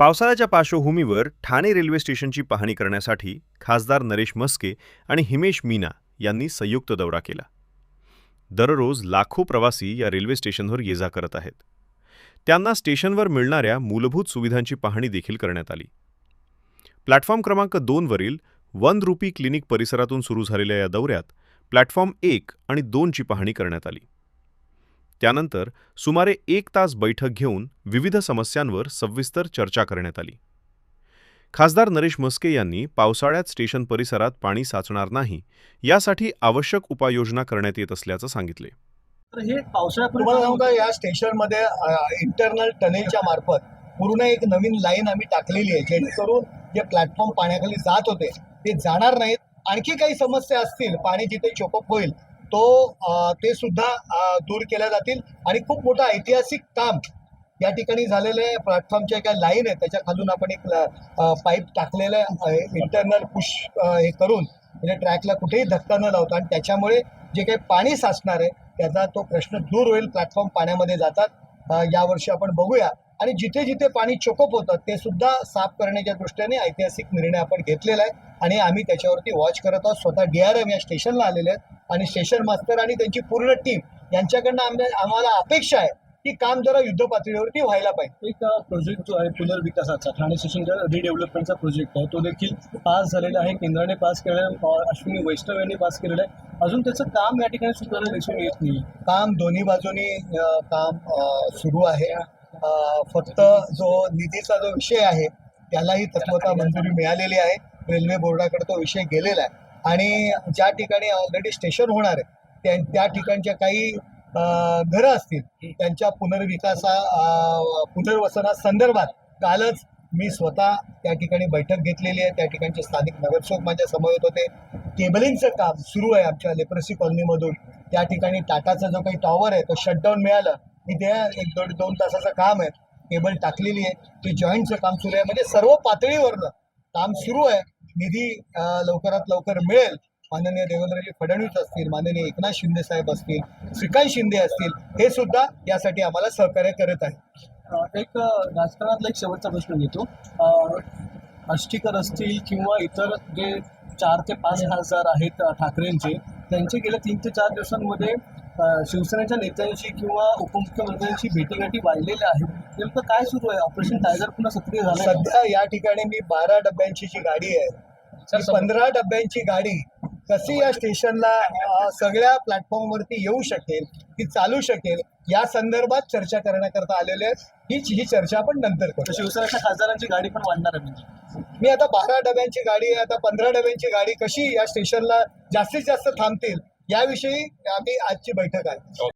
पावसाळ्याच्या पार्श्वभूमीवर ठाणे रेल्वे स्टेशनची पाहणी करण्यासाठी खासदार नरेश म्हस्के आणि हिमेश मीना यांनी संयुक्त दौरा केला. दररोज लाखो प्रवासी या रेल्वे स्टेशनवर ये-जा करत आहेत. त्यांना स्टेशनवर मिळणाऱ्या मूलभूत सुविधांची पाहणी देखील करण्यात आली. प्लॅटफॉर्म क्रमांक 2 वरील वन रुपी क्लिनिक परिसरातून सुरू झालेल्या या दौऱ्यात प्लॅटफॉर्म 1 आणि 2 ची पाहणी करण्यात आली. त्यानंतर सुमारे 1 तास बैठक घेऊन विविध समस्यांवर सविस्तर चर्चा करण्यात आली. खासदार नरेश म्हस्के यांनी पावसाळ्यात स्टेशन परिसरात पाणी साचणार नाही यासाठी आवश्यक उपाययोजना करण्यात येत असल्याचं सांगितले. तर हे पावसाळ्यापूर्वी तुम्हाला सांगू का, या स्टेशनमध्ये इंटरनल टनेलच्या मार्फत पूर्ण एक नवीन लाईन आम्ही टाकलेली आहे, जेणेकरून जे प्लॅटफॉर्म पाण्याखाली जात होते ते जाणार नाहीत. आणखी काही समस्या असतील, पाणी जिथे चोकअप होईल ते सुद्धा दूर केल्या जातील. आणि खूप मोठं ऐतिहासिक काम या ठिकाणी झालेलं आहे. प्लॅटफॉर्मच्या काय लाईन आहे त्याच्या खालून आपण एक पाईप टाकलेलं आहे, इंटरनल पुश हे करून, म्हणजे ट्रॅकला कुठेही धक्का न लावता, आणि त्याच्यामुळे जे काही पाणी साचणार आहे त्याचा तो प्रश्न दूर होईल. प्लॅटफॉर्म पाण्यामध्ये जातात यावर्षी आपण बघूया. आणि जिथे जिथे पाणी चोकअप होतं ते सुद्धा साफ करण्याच्या दृष्टीने ऐतिहासिक निर्णय आपण घेतलेला आहे आणि आम्ही त्याच्यावरती वॉच करत आहोत. स्वतः DRM या स्टेशनला आलेले आहेत आणि स्टेशन मास्तर आणि त्यांची पूर्ण टीम यांच्याकडनं आम्हाला अपेक्षा आहे की काम जरा युद्ध पातळीवरती व्हायला पाहिजे. एक प्रोजेक्ट जो आहे पुनर्विकासाचा, ठाणे स्टेशनच्या रिडेव्हलपमेंटचा प्रोजेक्ट आहे, तो देखील पास झालेला आहे. केंद्राने पास केलेला आहे, अश्विनी वैष्णव यांनी पास केलेलं आहे. अजून त्याचं काम या ठिकाणी सुद्धा दिसून येत नाही. काम दोन्ही बाजूनी काम सुरू आहे. फक्त जो निधीचा जो विषय आहे त्यालाही तत्वता मंजुरी मिळालेली आहे. रेल्वे बोर्डाकडे तो विषय गेलेला आहे आणि ज्या ठिकाणी ऑलरेडी स्टेशन होणार आहे त्या ठिकाणच्या काही घरं असतील त्यांच्या पुनर्वसनासंदर्भात कालच मी स्वतः त्या ठिकाणी बैठक घेतलेली आहे. त्या ठिकाणचे स्थानिक नगरसेवक माझ्या समवेत होते. केबलिंगचं काम सुरू आहे आमच्या लेप्रसी कॉलनीमधून. त्या ठिकाणी टाटाचा जो काही टॉवर आहे तो शटडाऊन मिळालं. इथे 1-2 तासाचं काम आहे, केबल टाकलेली आहे, ते जॉईंटचं काम सुरू आहे. म्हणजे सर्व पातळीवरनं काम सुरू आहे. निधी लवकरात लवकर मिळेल. माननीय देवेंद्रजी फडणवीस असतील, माननीय एकनाथ शिंदे साहेब असतील, श्रीकांत शिंदे असतील, हे सुद्धा यासाठी आम्हाला सहकार्य करत आहेत. एक राजकारणातला एक शेवटचा प्रश्न घेतो. आष्टीकर असतील किंवा इतर जे 4 ते 5 खासदार आहेत ठाकरेंचे, त्यांचे गेल्या 3 ते 4 दिवसांमध्ये शिवसेनेच्या नेत्यांशी किंवा उपमुख्यमंत्र्यांशी भेटीगाठी वाढलेल्या आहेत. नेमकं काय सुरू आहे? ऑपरेशन टायगर पुन्हा सक्रिय झालं? सध्या या ठिकाणी मी 12 डब्यांची जी गाडी आहे, 15 डब्यांची गाडी कशी या स्टेशनला सगळ्या प्लॅटफॉर्मवरती येऊ शकेल, ती चालू शकेल, या संदर्भात चर्चा करण्याकरता आलेले आहेत. ही चर्चा आपण नंतर करू. शिवसेनेच्या खासदारांची गाडी पण वाढणार आहे म्हणजे? मी आता 12 डब्यांची गाडी आहे, आता 15 डब्यांची गाडी कशी या स्टेशनला जास्तीत जास्त थांबतील याविषयी आम्ही आजची बैठक आहे.